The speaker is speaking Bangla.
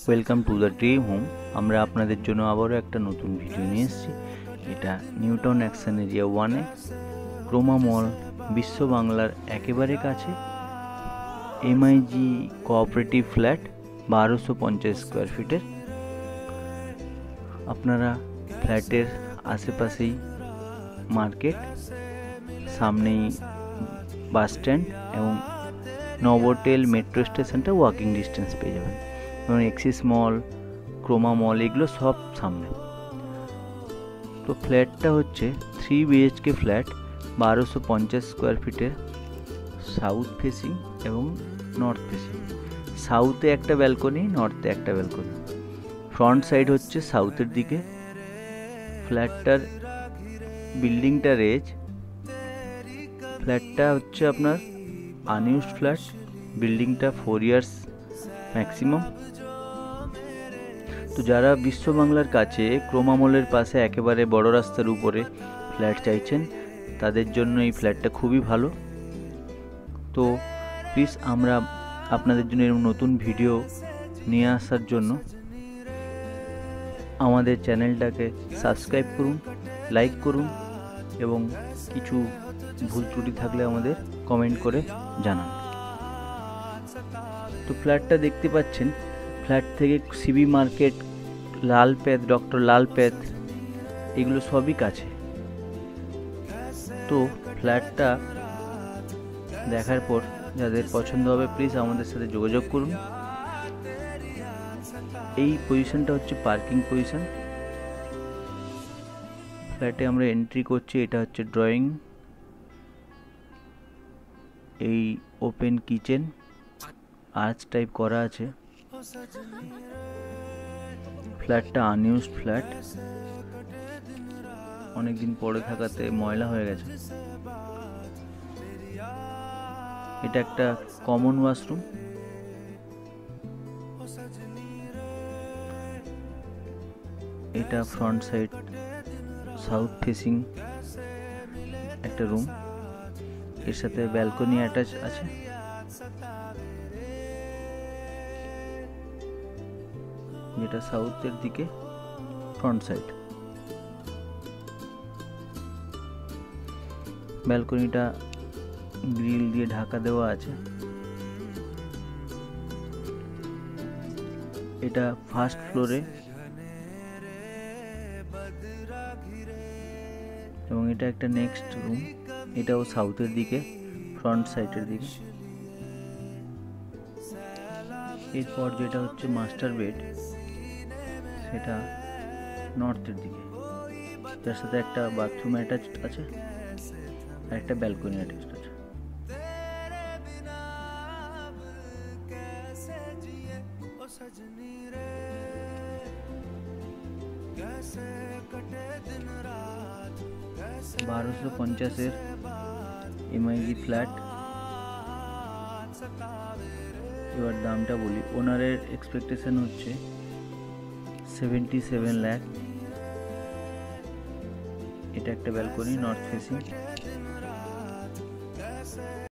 Welcome to the dream home. আমরা আপনাদের জন্য আবারও একটা নতুন ভিডিও নিয়ে এসেছি। এটা নিউটাউন অ্যাকশন এরিয়া 1-এ ক্রোমা মল, বিশ্ব বাংলার একেবারে কাছে, এমআইজি কোঅপারেটিভ ফ্ল্যাট 1250 স্কোয়ার ফিটের। আপনারা ফ্ল্যাটের আশেপাশেই মার্কেট, সামনেই বাস স্ট্যান্ড এবং নভোটেল মেট্রো স্টেশনটা ওয়াকিং ডিস্টেন্স পেয়ে যাবেন। এবং এক্সিস মল, ক্রোমা মল এগুলো সব সামনে। তো ফ্ল্যাটটা হচ্ছে 3 BHK ফ্ল্যাট, 1250 স্কোয়ার ফিটের, সাউথ ফেসিং এবং নর্থ ফেসিং। সাউথে একটা ব্যালকনি, নর্থে একটা ব্যালকনি। ফ্রন্ট সাইড হচ্ছে সাউথের দিকে। ফ্ল্যাটটার বিল্ডিংটার এজ, ফ্ল্যাটটা হচ্ছে আপনার আনইউজড ফ্ল্যাট। বিল্ডিংটা 4 ইয়ার্স ম্যাক্সিমাম। তো যারা বিশ্ব বাংলার কাছে ক্রোমা মলের পাশে একেবারে বড় রাস্তার উপরে ফ্ল্যাট চাইছেন, তাদের জন্য এই ফ্ল্যাটটা খুবই ভালো। তো প্লিজ আমরা আপনাদের জন্য এরকম নতুন ভিডিও নিয়ে আসার জন্য আমাদের চ্যানেলটাকে সাবস্ক্রাইব করুন, লাইক করুন এবং কিছু ভুল ত্রুটি থাকলে আমাদের কমেন্ট করে জানান। তো ফ্ল্যাটটা দেখতে পাচ্ছেন, ফ্ল্যাট থেকে সিবি মার্কেট, লালপেত, ডক্টর লালপেত এগুলো সবই কাছে। তো ফ্ল্যাটটা দেখার পর যাদের পছন্দ হবে প্লিজ আমাদের সাথে যোগাযোগ করুন। এই পজিশনটা হচ্ছে পার্কিং পজিশন। ফ্ল্যাটে আমরা এন্ট্রি করছি, এটা হচ্ছে ড্রয়িং, এই ওপেন কিচেন, আর্চ টাইপ করা আছে। ফ্ল্যাটটা আনইউজড ফ্ল্যাট, অনেকদিন পরে থাকাতে ময়লা হয়ে গেছে। এটা একটা কমন ওয়াশরুম। এটা ফ্রন্ট সাইড সাউথ ফেসিং একটা রুম, এর সাথে ব্যালকনি অ্যাটাচ আছে। যেটা সাউথের দিকে ফ্রন্ট সাইড। ব্যালকনিটা গ্রিল দিয়ে ঢাকা দেওয়া আছে। এটা ফার্স্ট ফ্লোরে এবং এটা একটা নেক্সট রুম, এটাও সাউথের দিকে ফ্রন্ট সাইডের দিকে। এরপর যেটা হচ্ছে মাস্টার বেড, সেটা নর্থের দিকে, যার সাথে একটা বাথরুম অ্যাটাচড আছে আর একটা ব্যালকনি অ্যাটাচড আছে। $1250 এমআইজি ফ্ল্যাট। এবার দামটা বলি। ওনারের এক্সপেকটেশন হচ্ছে 77 লাখ। এটা একটা ব্যালকনি, নর্থ ফেসিং।